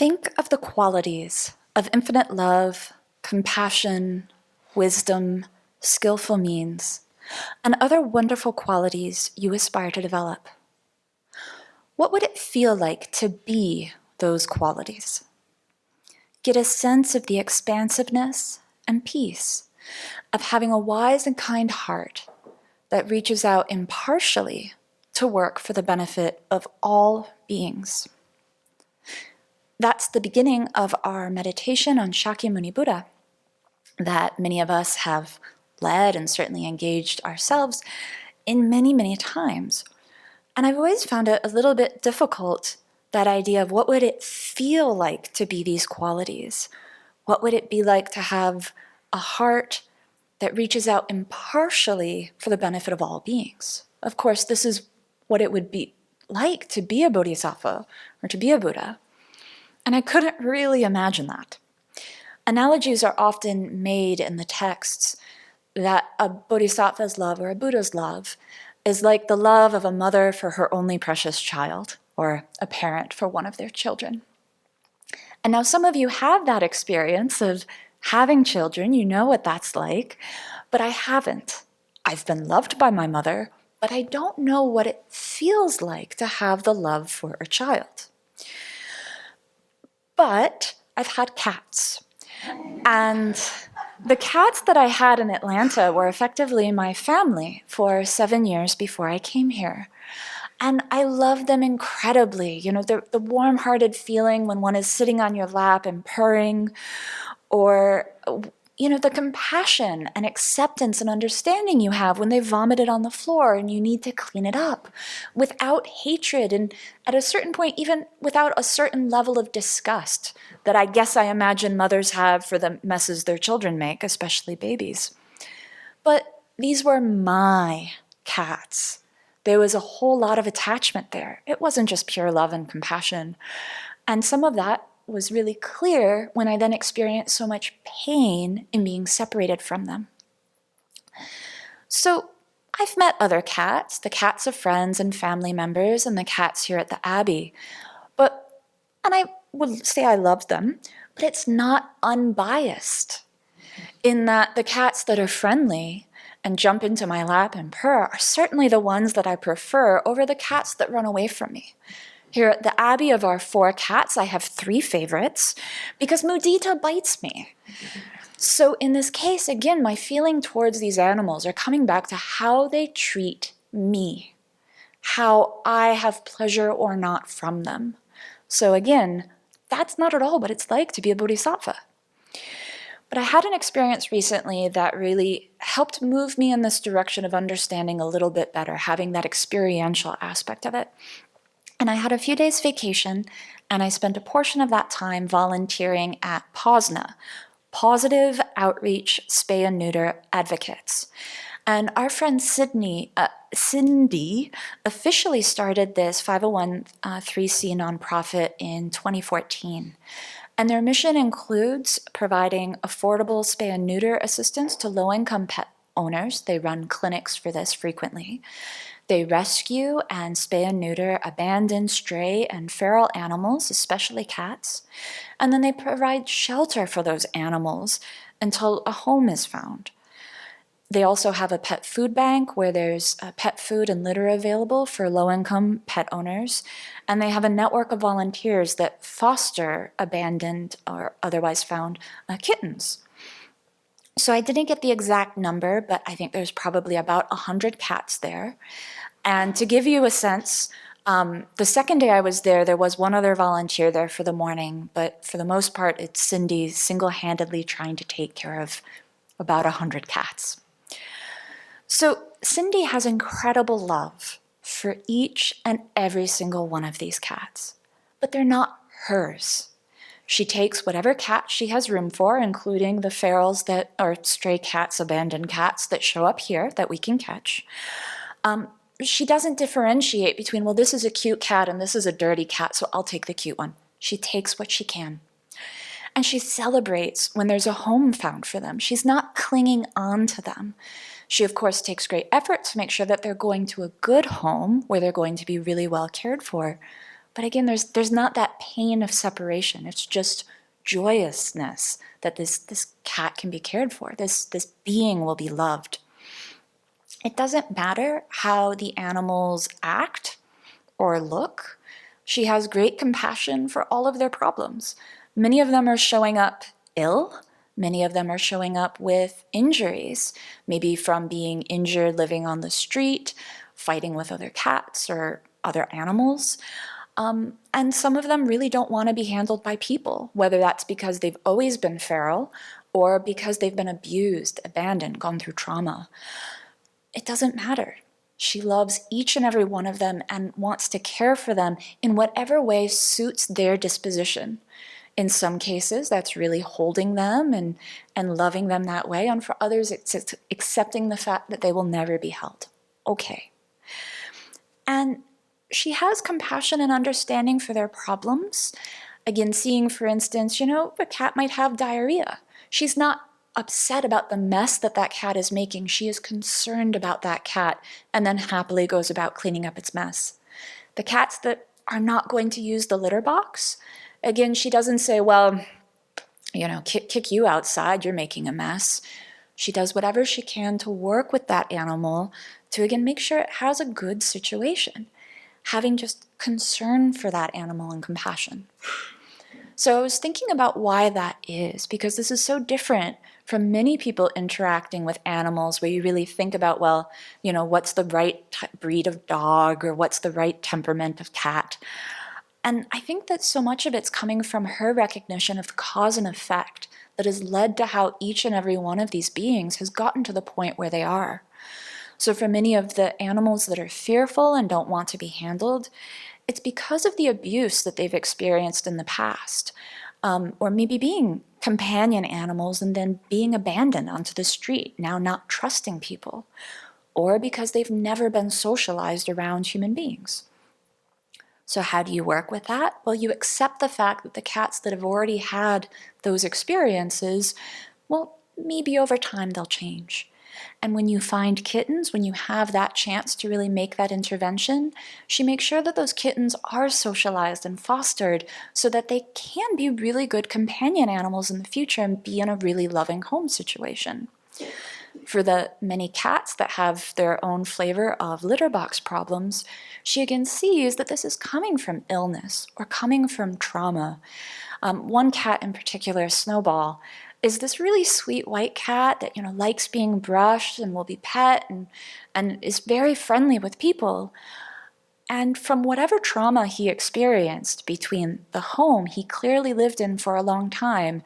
Think of the qualities of infinite love, compassion, wisdom, skillful means, and other wonderful qualities you aspire to develop. What would it feel like to be those qualities? Get a sense of the expansiveness and peace of having a wise and kind heart that reaches out impartially to work for the benefit of all beings. That's the beginning of our meditation on Shakyamuni Buddha that many of us have led and certainly engaged ourselves in many, many times. And I've always found it a little bit difficult, that idea of what would it feel like to be these qualities? What would it be like to have a heart that reaches out impartially for the benefit of all beings? Of course, this is what it would be like to be a bodhisattva or to be a Buddha. And I couldn't really imagine that. Analogies are often made in the texts that a bodhisattva's love or a Buddha's love is like the love of a mother for her only precious child, or a parent for one of their children. And now some of you have that experience of having children, you know what that's like, but I haven't. I've been loved by my mother, but I don't know what it feels like to have the love for a child. But I've had cats. And the cats that I had in Atlanta were effectively my family for 7 years before I came here. And I love them incredibly. You know, the warm-hearted feeling when one is sitting on your lap and purring, or, you know, the compassion and acceptance and understanding you have when they vomited on the floor and you need to clean it up without hatred, and at a certain point, even without a certain level of disgust that I guess I imagine mothers have for the messes their children make, especially babies. But these were my cats. There was a whole lot of attachment there. It wasn't just pure love and compassion. And some of that was really clear when I then experienced so much pain in being separated from them. So I've met other cats, the cats of friends and family members and the cats here at the Abbey. And I would say I love them, but it's not unbiased in that the cats that are friendly and jump into my lap and purr are certainly the ones that I prefer over the cats that run away from me. Here at the Abbey, of our 4 cats, I have 3 favorites because Mudita bites me. So in this case, again, my feeling towards these animals are coming back to how they treat me, how I have pleasure or not from them. So again, that's not at all what it's like to be a bodhisattva. But I had an experience recently that really helped move me in this direction of understanding a little bit better, having that experiential aspect of it. And I had a few days vacation, and I spent a portion of that time volunteering at POSNA, Pawsitive Outreach Spay and Neuter Advocates. And our friend Cindy officially started this 501(c) nonprofit in 2014. And their mission includes providing affordable spay and neuter assistance to low-income pet owners. They run clinics for this frequently. They rescue and spay and neuter abandoned, stray, and feral animals, especially cats. And then they provide shelter for those animals until a home is found. They also have a pet food bank where there's pet food and litter available for low-income pet owners. And they have a network of volunteers that foster abandoned or otherwise found kittens. So I didn't get the exact number, but I think there's probably about 100 cats there. And to give you a sense, the second day I was there was one other volunteer there for the morning, but for the most part, it's Cindy single-handedly trying to take care of about 100 cats. So Cindy has incredible love for each and every single one of these cats, but they're not hers. She takes whatever cat she has room for, including the ferals that are stray cats, abandoned cats that show up here that we can catch. She doesn't differentiate between, well, this is a cute cat and this is a dirty cat, so I'll take the cute one. She takes what she can. And she celebrates when there's a home found for them. She's not clinging on to them. She, of course, takes great effort to make sure that they're going to a good home where they're going to be really well cared for. But again, there's not that pain of separation. It's just joyousness that this cat can be cared for. This being will be loved. It doesn't matter how the animals act or look. She has great compassion for all of their problems. Many of them are showing up ill. Many of them are showing up with injuries, maybe from being injured living on the street, fighting with other cats or other animals. And some of them really don't want to be handled by people, whether that's because they've always been feral or because they've been abused, abandoned, gone through trauma. It doesn't matter. She loves each and every one of them and wants to care for them in whatever way suits their disposition. In some cases, that's really holding them and loving them that way. And for others, it's accepting the fact that they will never be held. Okay. And she has compassion and understanding for their problems. Again, seeing, for instance, a cat might have diarrhea. She's not upset about the mess that cat is making. She is concerned about that cat and then happily goes about cleaning up its mess. The cats that are not going to use the litter box, again, she doesn't say, well, kick you outside, you're making a mess. She does whatever she can to work with that animal to, again, make sure it has a good situation, having just concern for that animal and compassion. So I was thinking about why that is, because this is so different from many people interacting with animals where you really think about, well, what's the right breed of dog or what's the right temperament of cat. And I think that so much of it's coming from her recognition of the cause and effect that has led to how each and every one of these beings has gotten to the point where they are. So for many of the animals that are fearful and don't want to be handled, it's because of the abuse that they've experienced in the past, or maybe being companion animals and then being abandoned onto the street, now not trusting people, or because they've never been socialized around human beings. So how do you work with that? Well, you accept the fact that the cats that have already had those experiences, well, maybe over time they'll change. And when you find kittens, when you have that chance to really make that intervention, she makes sure that those kittens are socialized and fostered so that they can be really good companion animals in the future and be in a really loving home situation. For the many cats that have their own flavor of litter box problems, she again sees that this is coming from illness or coming from trauma. One cat in particular, Snowball, is this really sweet white cat that likes being brushed and will be pet and is very friendly with people. And from whatever trauma he experienced between the home he clearly lived in for a long time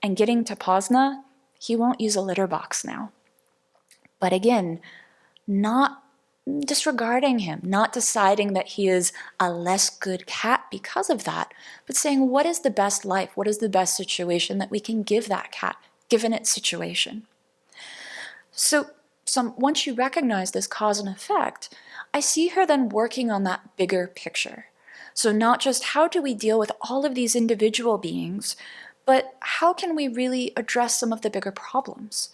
and getting to POSNA, he won't use a litter box now. But again, not disregarding him, not deciding that he is a less good cat because of that, but saying, what is the best life? What is the best situation that we can give that cat, given its situation? So once you recognize this cause and effect, I see her then working on that bigger picture. So not just how do we deal with all of these individual beings, but how can we really address some of the bigger problems?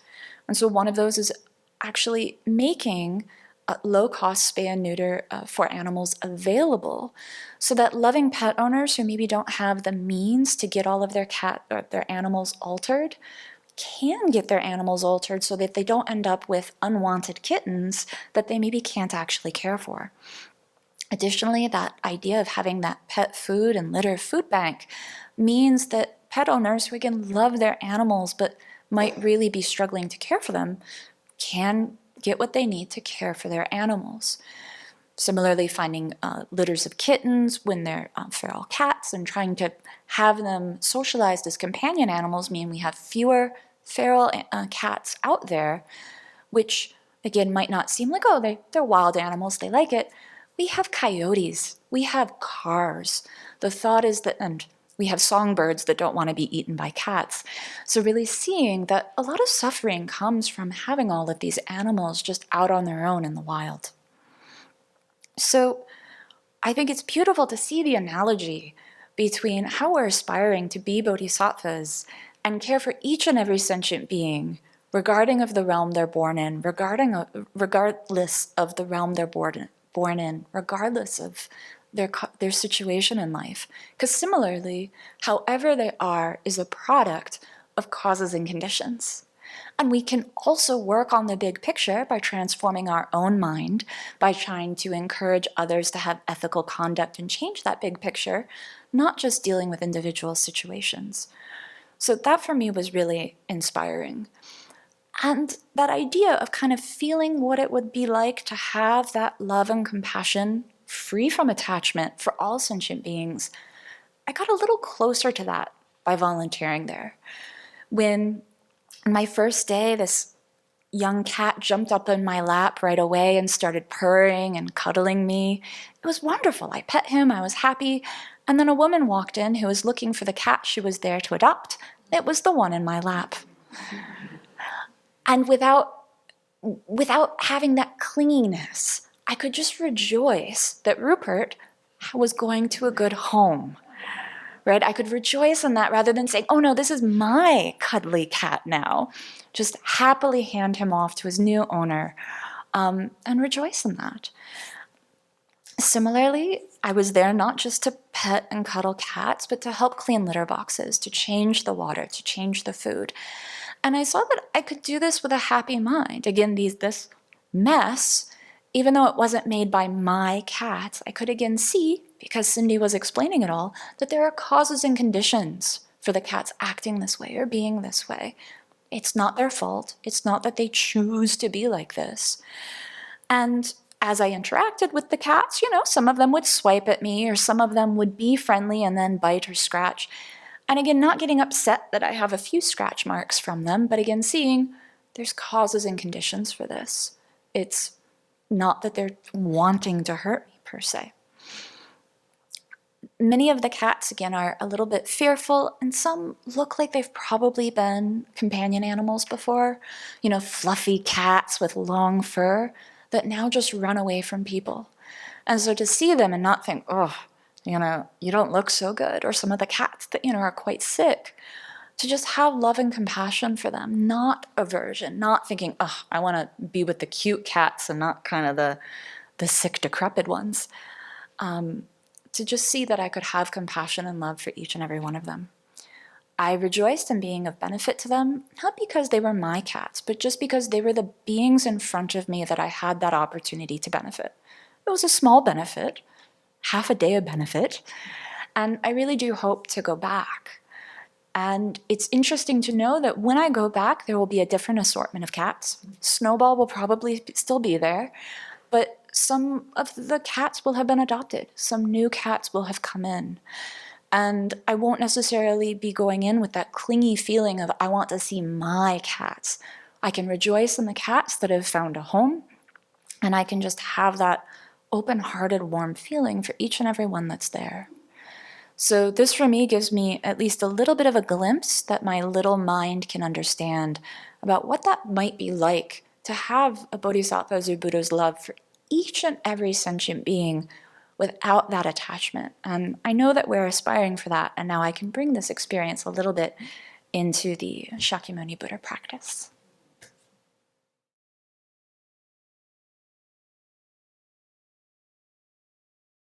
And so one of those is actually making low-cost spay and neuter for animals available so that loving pet owners who maybe don't have the means to get all of their animals altered can get their animals altered so that they don't end up with unwanted kittens that they maybe can't actually care for. Additionally, that idea of having that pet food and litter food bank means that pet owners who again love their animals but might really be struggling to care for them can get what they need to care for their animals. Similarly, finding litters of kittens when they're feral cats and trying to have them socialized as companion animals mean we have fewer feral cats out there, which again might not seem like, oh, they're wild animals, they like it. We have coyotes, we have cars. The thought is that, and we have songbirds that don't want to be eaten by cats. So really seeing that a lot of suffering comes from having all of these animals just out on their own in the wild. So I think it's beautiful to see the analogy between how we're aspiring to be bodhisattvas and care for each and every sentient being, regarding of the realm they're born in, regardless of the realm they're born in, regardless of their situation in life. Because similarly, however they are is a product of causes and conditions. And we can also work on the big picture by transforming our own mind, by trying to encourage others to have ethical conduct and change that big picture, not just dealing with individual situations. So that for me was really inspiring. And that idea of kind of feeling what it would be like to have that love and compassion free from attachment for all sentient beings, I got a little closer to that by volunteering there. When on my first day, this young cat jumped up in my lap right away and started purring and cuddling me. It was wonderful. I pet him, I was happy. And then a woman walked in who was looking for the cat she was there to adopt. It was the one in my lap. And without having that clinginess, I could just rejoice that Rupert was going to a good home. Right? I could rejoice in that rather than saying, oh no, this is my cuddly cat now. Just happily hand him off to his new owner and rejoice in that. Similarly, I was there not just to pet and cuddle cats, but to help clean litter boxes, to change the water, to change the food. And I saw that I could do this with a happy mind. Again, this mess, even though it wasn't made by my cats, I could again see, because Cindy was explaining it all, that there are causes and conditions for the cats acting this way or being this way. It's not their fault. It's not that they choose to be like this. And as I interacted with the cats, some of them would swipe at me or some of them would be friendly and then bite or scratch. And again, not getting upset that I have a few scratch marks from them, but again, seeing there's causes and conditions for this. It's not that they're wanting to hurt me per se. Many of the cats, again, are a little bit fearful, and some look like they've probably been companion animals before. Fluffy cats with long fur that now just run away from people. And so to see them and not think, oh, you don't look so good, or some of the cats that, are quite sick, to just have love and compassion for them, not aversion, not thinking, oh, I want to be with the cute cats and not kind of the sick, decrepit ones. To just see that I could have compassion and love for each and every one of them. I rejoiced in being of benefit to them, not because they were my cats, but just because they were the beings in front of me that I had that opportunity to benefit. It was a small benefit, half a day of benefit, and I really do hope to go back. And it's interesting to know that when I go back, there will be a different assortment of cats. Snowball will probably still be there, but some of the cats will have been adopted. Some new cats will have come in. And I won't necessarily be going in with that clingy feeling of, I want to see my cats. I can rejoice in the cats that have found a home, and I can just have that open-hearted, warm feeling for each and every one that's there. So this for me gives me at least a little bit of a glimpse that my little mind can understand about what that might be like to have a Bodhisattva's or Buddha's love for each and every sentient being without that attachment. And I know that we're aspiring for that, and now I can bring this experience a little bit into the Shakyamuni Buddha practice.